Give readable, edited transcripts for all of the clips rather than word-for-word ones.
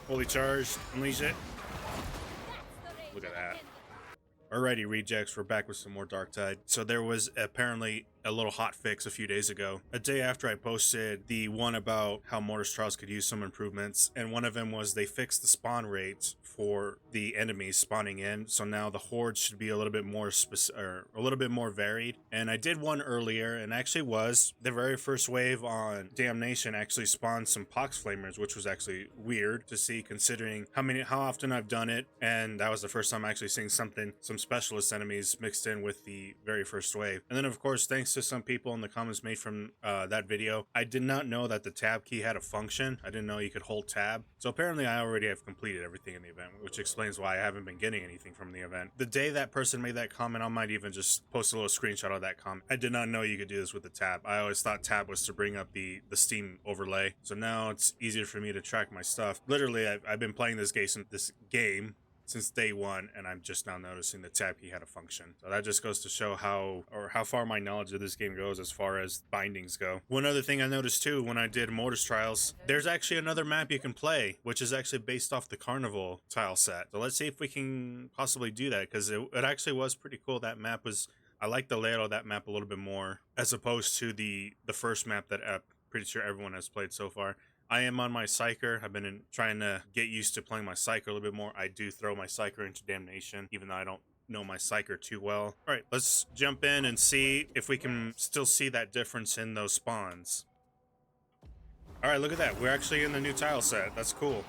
Fully charged. Unleash it. Look at that. Alrighty, rejects, we're back with some more Darktide. So there was apparently a little hot fix a few days ago. A day after I posted the one about how Mortis Trials could use some improvements, and one of them was they fixed the spawn rates for the enemies spawning in. So now the horde should be a little bit more varied. And I did one earlier, and actually was the very first wave on Damnation actually spawned some pox flamers, which was actually weird to see considering how often I've done it, and that was the first time actually seeing some specialist enemies mixed in with the very first wave. And then of course, thanks to some people in the comments made from that video, I did not know that the tab key had a function. I didn't know you could hold tab. So apparently I already have completed everything in the event, which explains why I haven't been getting anything from the event. The day that person made that comment, I might even just post a little screenshot of that comment. I did not know you could do this with the tab. I always thought tab was to bring up the Steam overlay. So now it's easier for me to track my stuff. Literally, I've been playing this game since day one, and I'm just now noticing the tab key had a function. So that just goes to show how far my knowledge of this game goes as far as bindings go. One other thing I noticed too when I did Mortis Trials, there's actually another map you can play, which is actually based off the Carnival tile set. So let's see if we can possibly do that, because it actually was pretty cool. That map was, I like the layout of that map a little bit more as opposed to the first map that I'm pretty sure everyone has played so far. I am on my Psyker. I've been trying to get used to playing my Psyker a little bit more. I do throw my Psyker into Damnation, even though I don't know my Psyker too well. All right, let's jump in and see if we can still see that difference in those spawns. All right, look at that. We're actually in the new tile set. That's cool.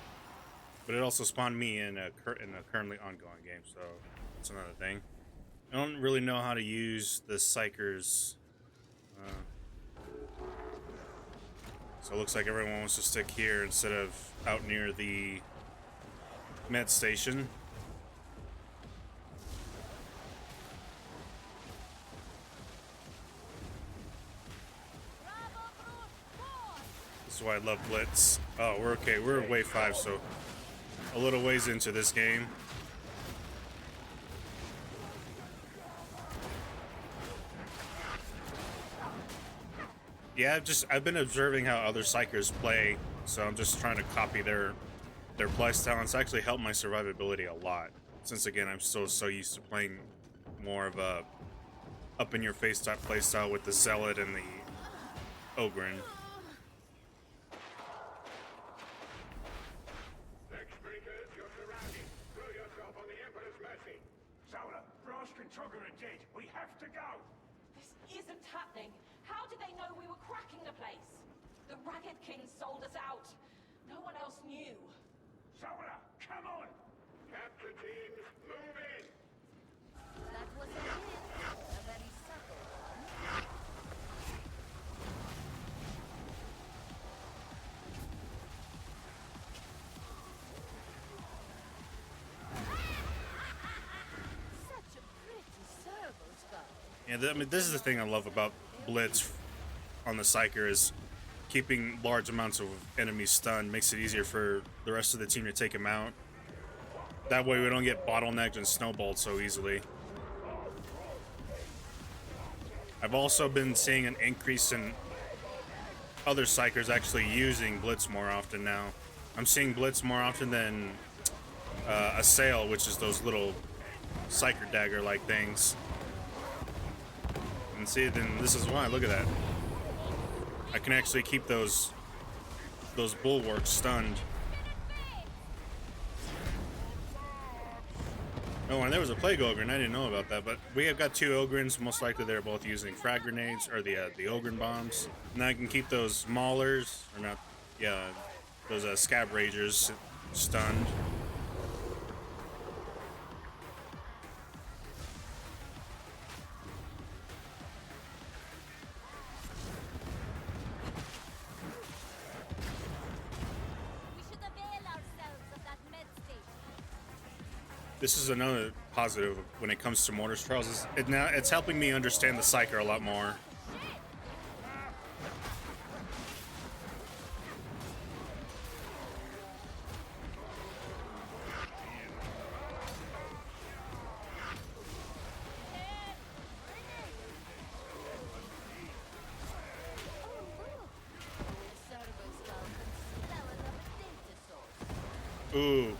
But it also spawned me in a currently ongoing game, so that's another thing. I don't really know how to use the Psykers. So it looks like everyone wants to stick here instead of out near the med station. This is why I love Blitz. Oh, we're okay. We're at wave 5, so a little ways into this game. Yeah, I've been observing how other Psykers play, so I'm just trying to copy their playstyle. It's actually helped my survivability a lot, since again I'm still so used to playing more of a up-in-your-face type playstyle with the Zealot and the Ogryn. We have to go! This isn't happening! How did they know we were cracking the place? The Ragged King sold us out. No one else knew. Sola, come on! Capture teams, move in! That was a hint. A very subtle one. Such a pretty servo skull. Yeah, I mean, this is the thing I love about Blitz on the Psyker, is keeping large amounts of enemies stunned makes it easier for the rest of the team to take him out. That way we don't get bottlenecked and snowballed so easily. I've also been seeing an increase in other Psykers actually using Blitz more often now. I'm seeing Blitz more often than Assail, which is those little Psyker dagger-like things. And see, then this is why, look at that. I can actually keep those bulwarks stunned. Oh, and there was a Plague Ogryn. I didn't know about that, but we have got 2 Ogryns. Most likely they're both using frag grenades, or the Ogryn bombs. Now I can keep those Maulers, or not, yeah, those Scab Ragers stunned. This is another positive when it comes to Mortis Trials. It's helping me understand the Psyker a lot more. Ooh.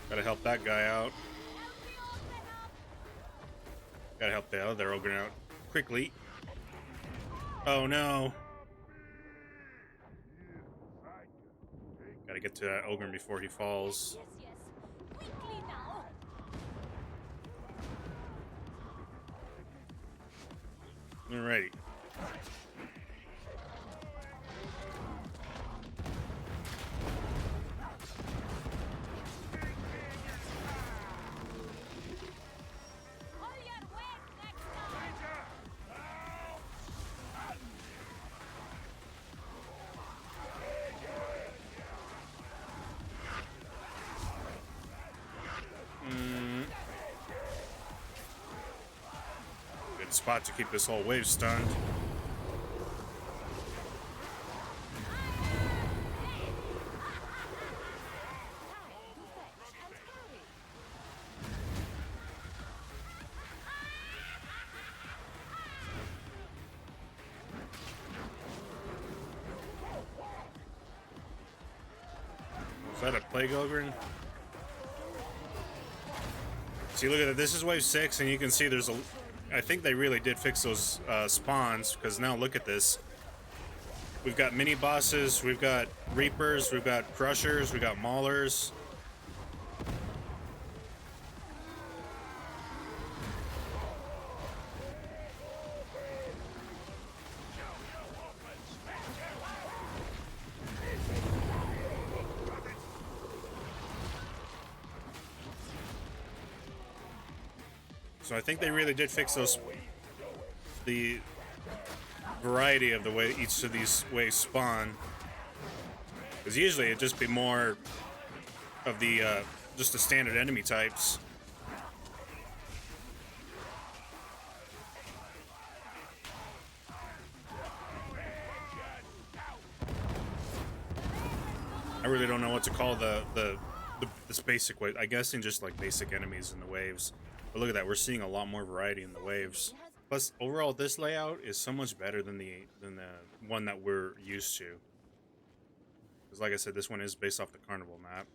Gotta help that guy out. Gotta help the other ogre out quickly. Oh no. Gotta get to that ogre before he falls. Yes, quickly now. Alrighty. Pull your weight next time. Good spot to keep this whole wave stunned. Time to fetch and carry. Is that a plague ogre? See, look at that. This is wave 6, and you can see there's a. I think they really did fix those spawns, because now look at this. We've got mini bosses, we've got reapers, we've got crushers, we've got maulers. So I think they really did fix those, the variety of the way each of these waves spawn. Because usually it'd just be more of the, just the standard enemy types. I really don't know what to call this basic wave. I'm guessing just like basic enemies in the waves. But look at that, we're seeing a lot more variety in the waves. Plus, overall, this layout is so much better than the one that we're used to. Because, like I said, this one is based off the Carnival map.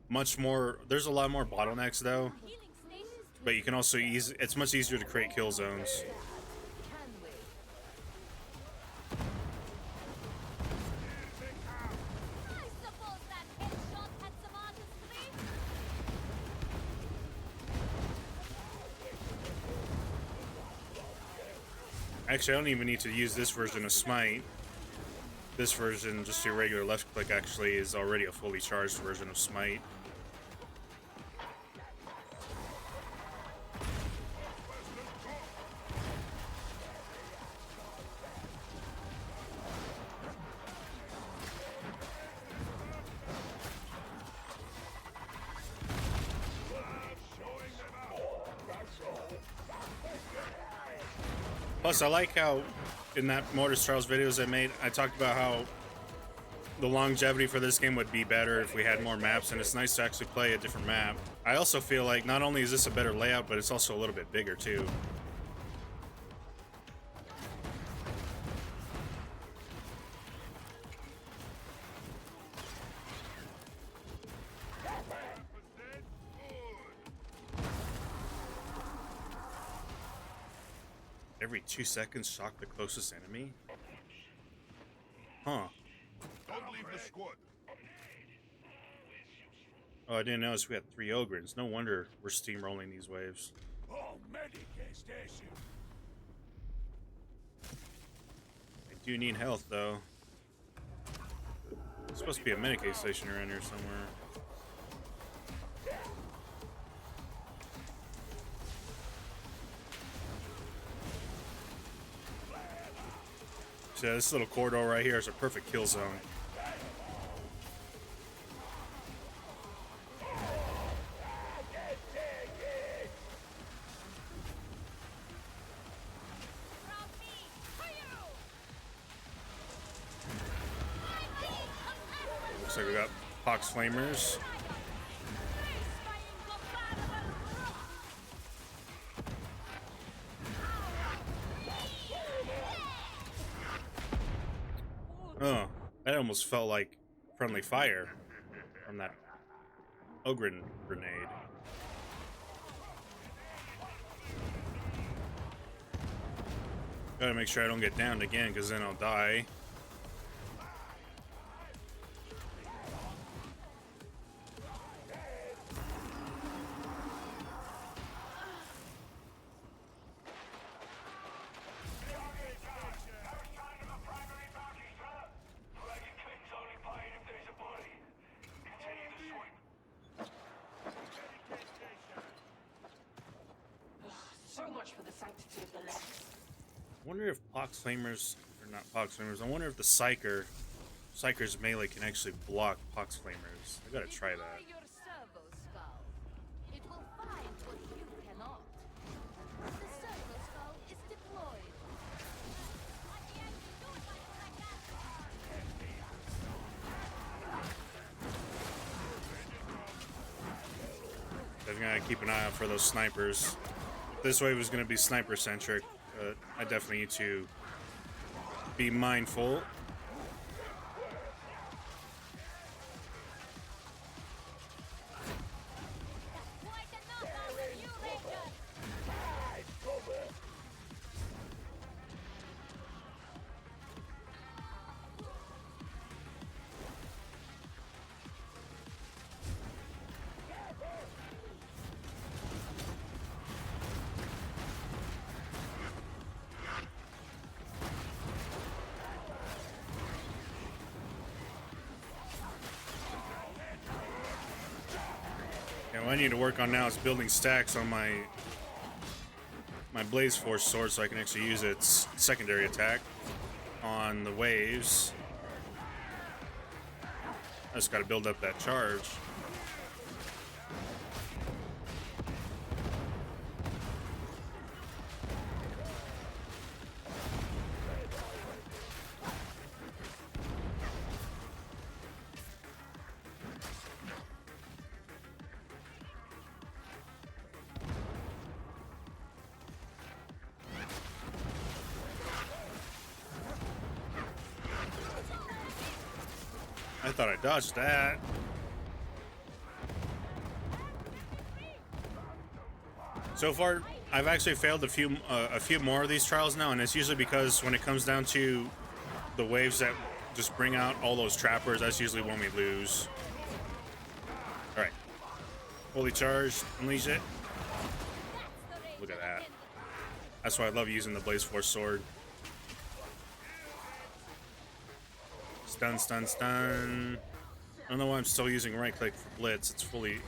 Much more. There's a lot more bottlenecks though, Healing stations to but you can also it's much easier to create kill zones. can we? I suppose that headshot had some artistry. Actually, I don't even need to use this version of Smite. This version, just your regular left click, actually is already a fully charged version of Smite. Plus, I like how in that Mortis Trials videos I made, I talked about how the longevity for this game would be better if we had more maps, and it's nice to actually play a different map. I also feel like not only is this a better layout, but it's also a little bit bigger too. Every 2 seconds, shock the closest enemy? Huh. Don't leave the squad. Oh, I didn't notice we had 3 ogres. No wonder we're steamrolling these waves. Oh, Medicaid station. I do need health, though. There's supposed to be a Medicaid station around here somewhere. So yeah, this little corridor right here is a perfect kill zone. Looks like we got Pox Flamers. Oh, that almost felt like friendly fire from that ogre grenade. Gotta make sure I don't get downed again, because then I'll die. So much for the sanctity of the legs. I wonder if Pox Flamers, or not Pox Flamers, I wonder if the Psyker's melee can actually block Pox Flamers. I gotta try that. Deploy your servo skull. It will find what you cannot. The servo skull is deployed. I'm gonna keep an eye out for those snipers. This wave is gonna be sniper centric. I definitely need to be mindful. What I need to work on now is building stacks on my Blaze Force sword so I can actually use its secondary attack on the waves. I just gotta build up that charge. I thought I dodged that. So far, I've actually failed a few more of these trials now, and it's usually because when it comes down to the waves that just bring out all those trappers, that's usually when we lose. All right, fully charged, unleash it. Look at that. That's why I love using the Blaze Force sword. Stun, stun, stun. I don't know why I'm still using right click for blitz. It's fully...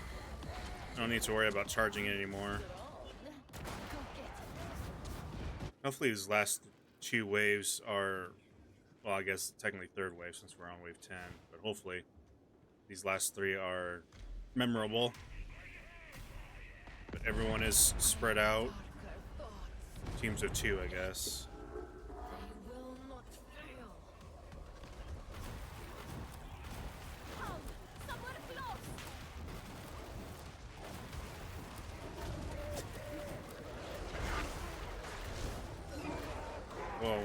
I don't need to worry about charging it anymore. Hopefully these last two waves are... Well, I guess technically third wave since we're on wave 10. But hopefully these last three are memorable. But everyone is spread out. Teams of two, I guess. Whoa,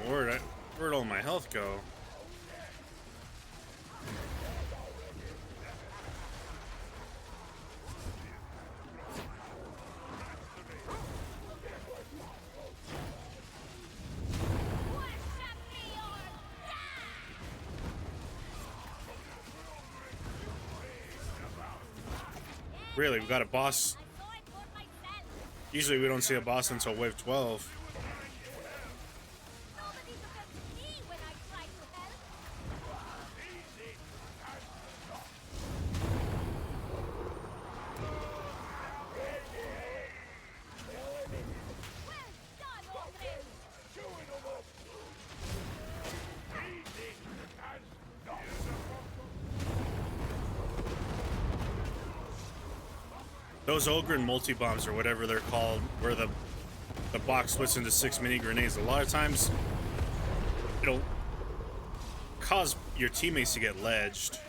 where'd all my health go? Really, we got a boss. Usually we don't see a boss until wave 12. Those Ogren multi-bombs or whatever they're called, where the box splits into 6 mini grenades, a lot of times it'll cause your teammates to get ledged.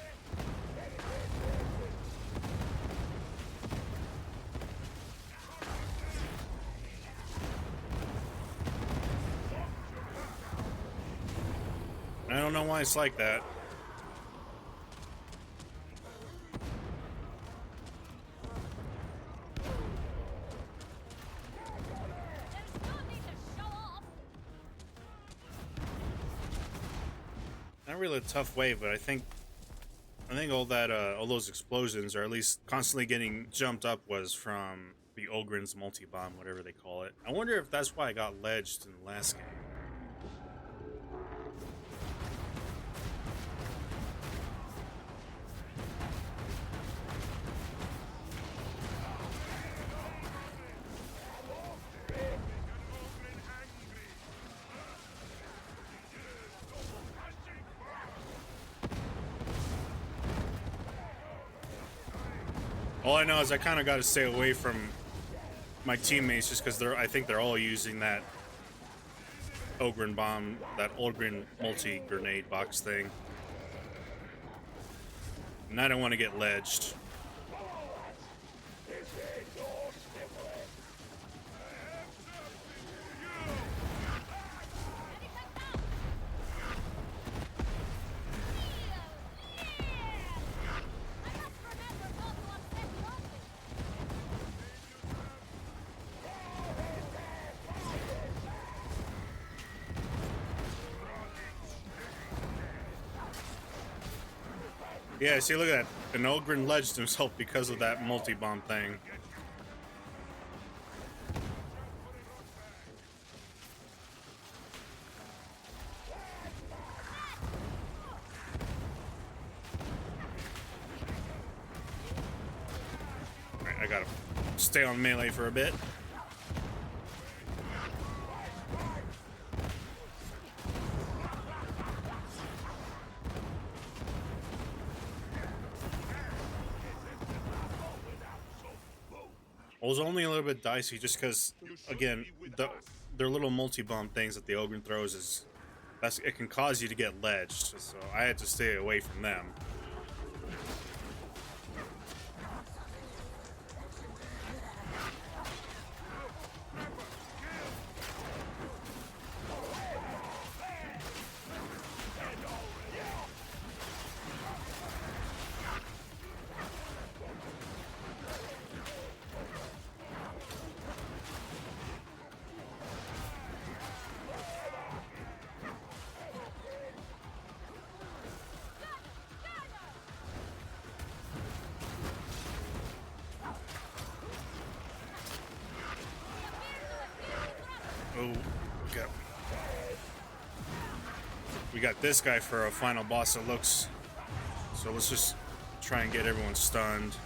I don't know why it's like that. not really a tough wave, but I think all that all those explosions, or at least constantly getting jumped up, was from the Ogren's multi-bomb, whatever they call it. I wonder if that's why I got ledged in the last game. All I know is I kind of got to stay away from my teammates just because I think they're all using that Ogren bomb, that Ogren multi-grenade box thing. And I don't want to get ledged. Yeah, see, look at that. An Ogren ledged himself because of that multi-bomb thing. Alright, I gotta stay on melee for a bit. It was only a little bit dicey just because, again, their little multi-bomb things that the Ogren throws it can cause you to get ledged, so I had to stay away from them. Oh, we got this guy for a final boss, it looks. So let's just try and get everyone stunned.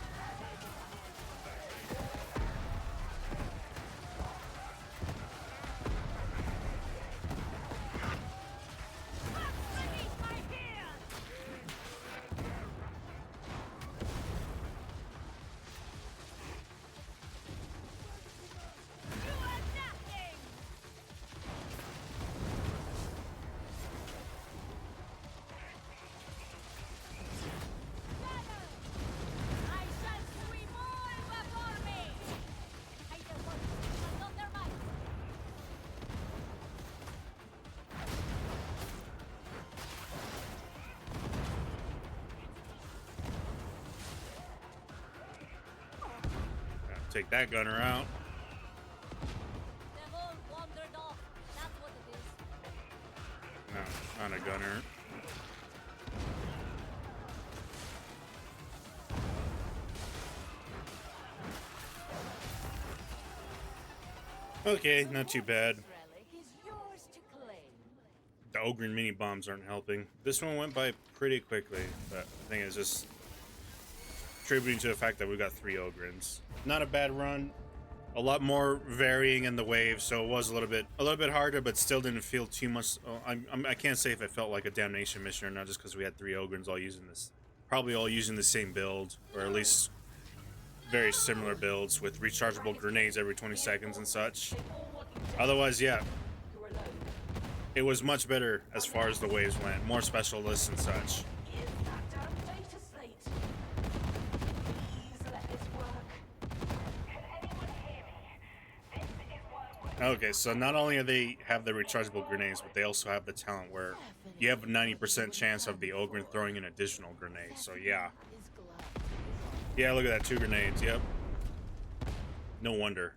Take that gunner out. No, not a gunner. Okay, not too bad. The Ogren mini bombs aren't helping. This one went by pretty quickly, but I think it's just attributing to the fact that we got 3 Ogrens. Not a bad run. A lot more varying in the waves, so it was a little bit harder, but still didn't feel too much. I can't say if it felt like a damnation mission or not, just because we had 3 Ogrens all using this, probably all using the same build, or at least very similar builds with rechargeable grenades every 20 seconds and such. Otherwise, yeah, it was much better as far as the waves went. More specialists and such. Okay, so not only do they have the rechargeable grenades, but they also have the talent where you have a 90% chance of the Ogren throwing an additional grenade. So yeah. Yeah, look at that, 2 grenades, yep. No wonder.